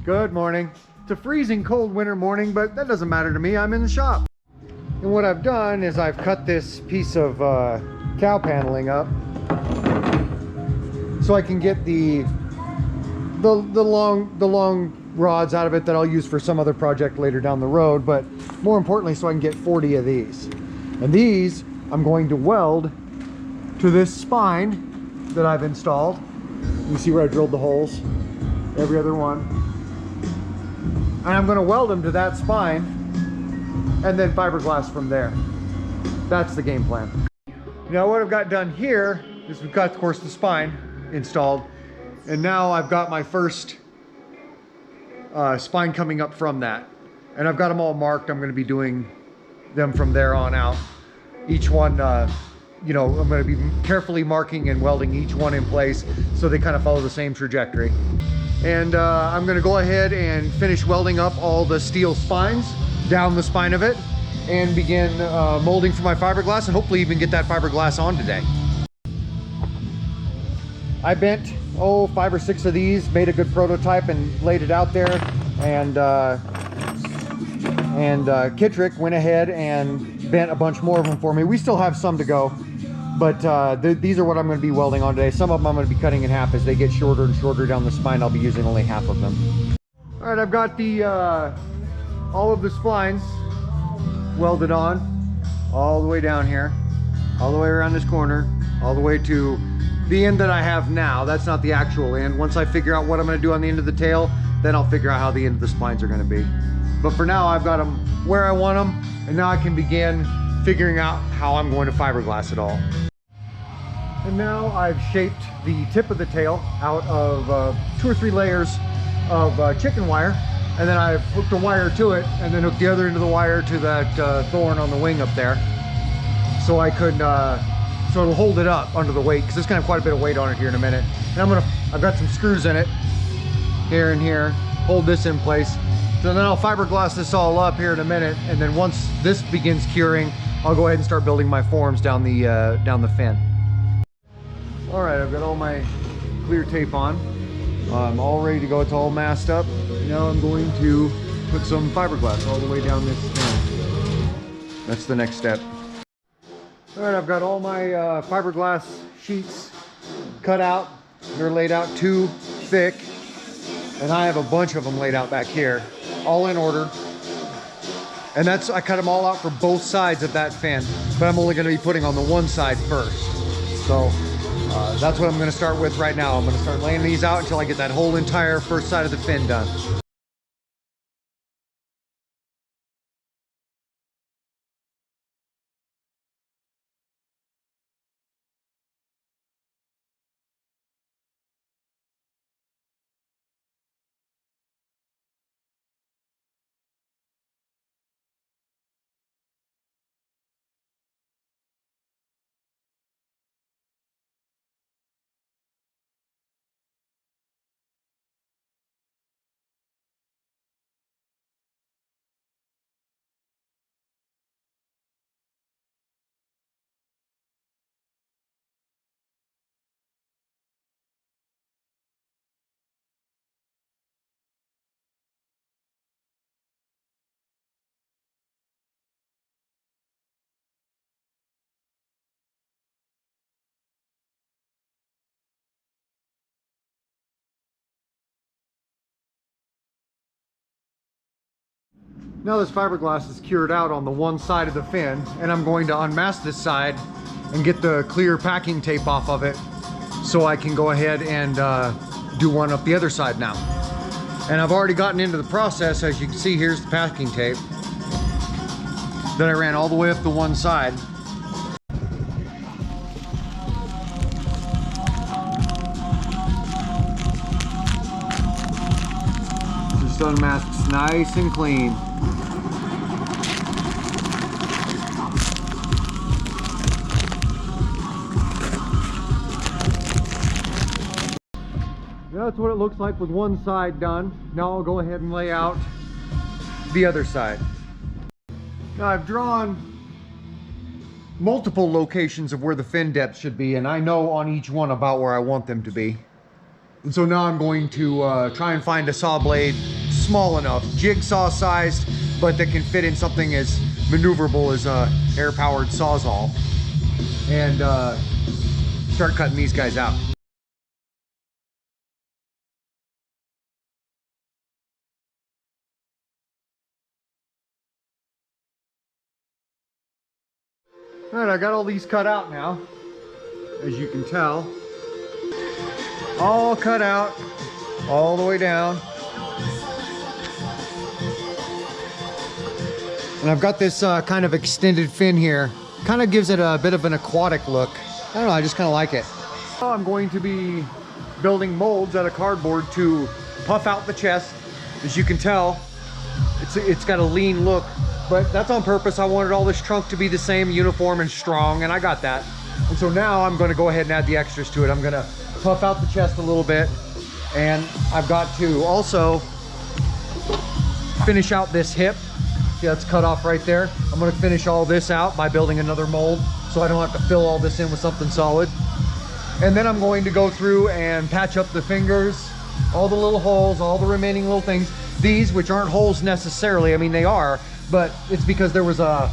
Good morning. It's a freezing cold winter morning, but that doesn't matter to me. I'm in the shop. And what I've done is I've cut this piece of cow paneling up so I can get the long rods out of it that I'll use for some other project later down the road, but more importantly so I can get 40 of these. And these I'm going to weld to this spine that I've installed. You see where I drilled the holes? Every other one. And I'm going to weld them to that spine and then fiberglass from there. That's the game plan. Now what I've got done here is we've got, of course, the spine installed, and now I've got my first spine coming up from that, and I've got them all marked. I'm going to be doing them from there on out. Each one, you know, I'm going to be carefully marking and welding each one in place so they kind of follow the same trajectory. And I'm going to go ahead and finish welding up all the steel spines down the spine of it and begin molding for my fiberglass, and hopefully even get that fiberglass on today. I bent 5 or 6 of these, made a good prototype and laid it out there, and Kittrick went ahead and bent a bunch more of them for me. We still have some to go, but these are what I'm going to be welding on today. Some of them I'm going to be cutting in half as they get shorter and shorter down the spine. I'll be using only half of them. All right, I've got the all of the splines welded on all the way down here, all the way around this corner, all the way to the end that I have now. That's not the actual end. Once I figure out what I'm going to do on the end of the tail, then I'll figure out how the end of the splines are going to be. But for now, I've got them where I want them, and now I can begin figuring out how I'm going to fiberglass it all. And now I've shaped the tip of the tail out of 2 or 3 layers of chicken wire, and then I've hooked a wire to it, and then hooked the other end of the wire to that thorn on the wing up there, so I could so it'll hold it up under the weight, because there's kind of quite a bit of weight on it here in a minute. And I've got some screws in it, here and here, hold this in place. So then I'll fiberglass this all up here in a minute, and then once this begins curing, I'll go ahead and start building my forms down the fin. All right, I've got all my clear tape on. I'm all ready to go. It's all masked up. Now I'm going to put some fiberglass all the way down this fin. That's the next step. All right, I've got all my fiberglass sheets cut out. They're laid out 2 thick, and I have a bunch of them laid out back here, all in order. And I cut them all out for both sides of that fin, but I'm only going to be putting on the one side first. So that's what I'm going to start with right now. I'm going to start laying these out until I get that whole entire first side of the fin done. Now this fiberglass is cured out on the one side of the fin, and I'm going to unmask this side and get the clear packing tape off of it so I can go ahead and do one up the other side now. And I've already gotten into the process. As you can see, here's the packing tape that I ran all the way up the one side. Just unmasks nice and clean. That's what it looks like with one side done. Now I'll go ahead and lay out the other side. Now I've drawn multiple locations of where the fin depth should be, and I know on each one about where I want them to be. And so now I'm going to try and find a saw blade small enough, jigsaw sized, but that can fit in something as maneuverable as a air-powered Sawzall, and start cutting these guys out. All right, I got all these cut out now, as you can tell. All cut out, all the way down. And I've got this kind of extended fin here. Kind of gives it a bit of an aquatic look. I don't know, I just kind of like it. I'm going to be building molds out of cardboard to puff out the chest. As you can tell, it's got a lean look. But that's on purpose. I wanted all this trunk to be the same, uniform and strong, and I got that. And so now I'm going to go ahead and add the extras to it. I'm going to puff out the chest a little bit, and I've got to also finish out this hip. See, that's cut off right there. I'm going to finish all this out by building another mold so I don't have to fill all this in with something solid. And then I'm going to go through and patch up the fingers, all the little holes, all the remaining little things. These, which aren't holes necessarily, I mean they are, but it's because there was a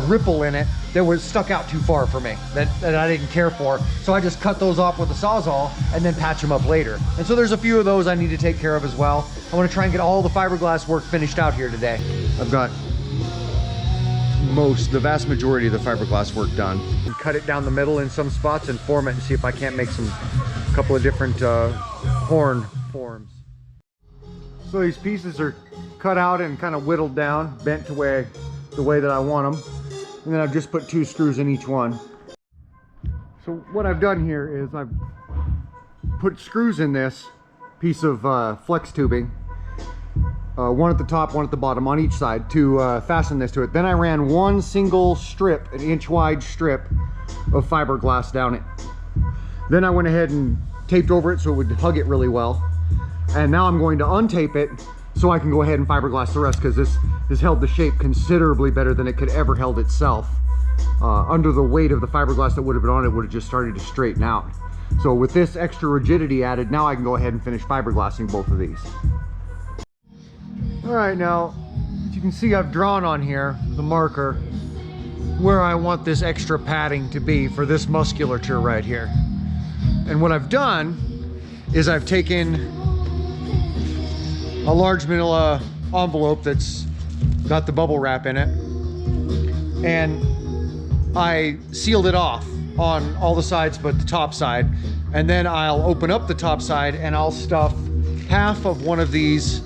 ripple in it that was stuck out too far for me that I didn't care for. So I just cut those off with a Sawzall and then patch them up later. And so there's a few of those I need to take care of as well. I want to try and get all the fiberglass work finished out here today. I've got the vast majority of the fiberglass work done. And cut it down the middle in some spots and form it and see if I can't make a couple of different horn forms. So these pieces are cut out and kind of whittled down, bent to the way that I want them. And then I've just put 2 screws in each one. So what I've done here is I've put screws in this piece of flex tubing, one at the top, one at the bottom on each side to fasten this to it. Then I ran one single strip, an inch wide strip of fiberglass down it. Then I went ahead and taped over it so it would hug it really well. And now I'm going to untape it so I can go ahead and fiberglass the rest, because this has held the shape considerably better than it could ever held itself. Under the weight of the fiberglass that would have been on it would have just started to straighten out. So with this extra rigidity added, now I can go ahead and finish fiberglassing both of these. All right, now, as you can see, I've drawn on here the marker where I want this extra padding to be for this musculature right here. And what I've done is I've taken a large manila envelope that's got the bubble wrap in it, and I sealed it off on all the sides but the top side, and then I'll open up the top side and I'll stuff half of one of these.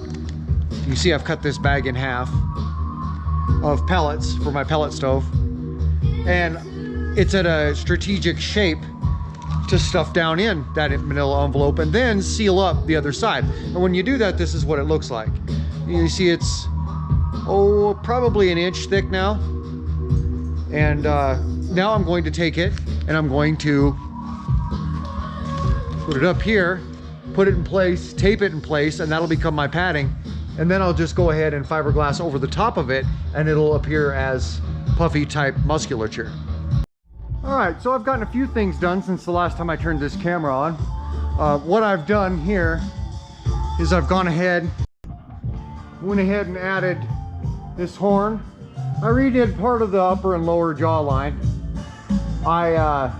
You see I've cut this bag in half of pellets for my pellet stove, and it's at a strategic shape to stuff down in that manila envelope and then seal up the other side. And when you do that, this is what it looks like. You see it's probably an inch thick now. And now I'm going to take it and I'm going to put it up here, put it in place, tape it in place, and that'll become my padding. And then I'll just go ahead and fiberglass over the top of it and it'll appear as puffy type musculature. All right, so I've gotten a few things done since the last time I turned this camera on. What I've done here is I've went ahead and added this horn. I redid part of the upper and lower jaw line. I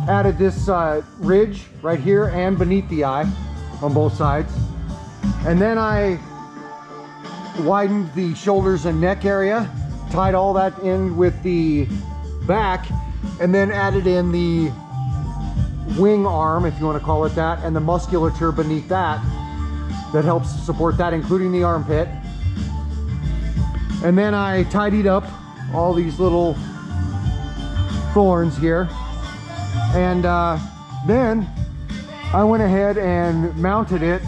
added this ridge right here and beneath the eye on both sides. And then I widened the shoulders and neck area, tied all that in with the back, and then added in the wing arm, if you want to call it that, and the musculature beneath that helps support that, including the armpit. And then I tidied up all these little thorns here, and then I went ahead and mounted it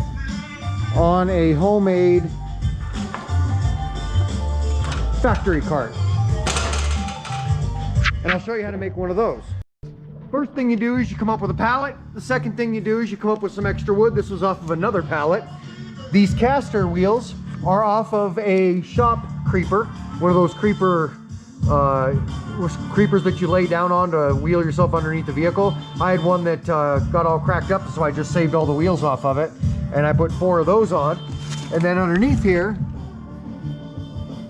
on a homemade factory cart. And I'll show you how to make one of those. First thing you do is you come up with a pallet. The second thing you do is you come up with some extra wood. This was off of another pallet. These caster wheels are off of a shop creeper, one of those creepers that you lay down on to wheel yourself underneath the vehicle. I had one that got all cracked up, so I just saved all the wheels off of it, and I put 4 of those on. And then underneath here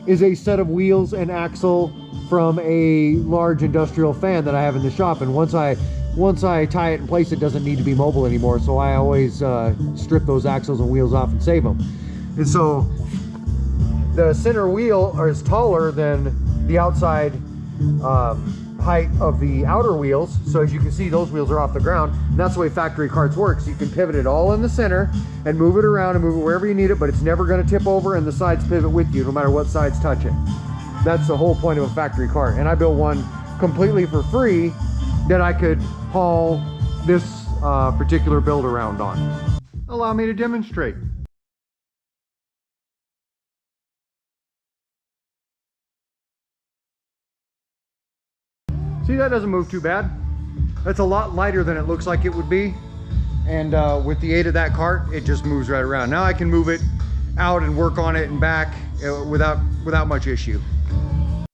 is a set of wheels and axle from a large industrial fan that I have in the shop. And once I tie it in place, it doesn't need to be mobile anymore. So I always strip those axles and wheels off and save them. And so the center wheel is taller than the outside height of the outer wheels. So as you can see, those wheels are off the ground. And that's the way factory carts work. So you can pivot it all in the center and move it around and move it wherever you need it, but it's never going to tip over, and the sides pivot with you no matter what sides touch it. That's the whole point of a factory cart. And I built one completely for free that I could haul this particular build around on. Allow me to demonstrate. See, that doesn't move too bad. That's a lot lighter than it looks like it would be. And with the aid of that cart, it just moves right around. Now I can move it out and work on it and back without much issue.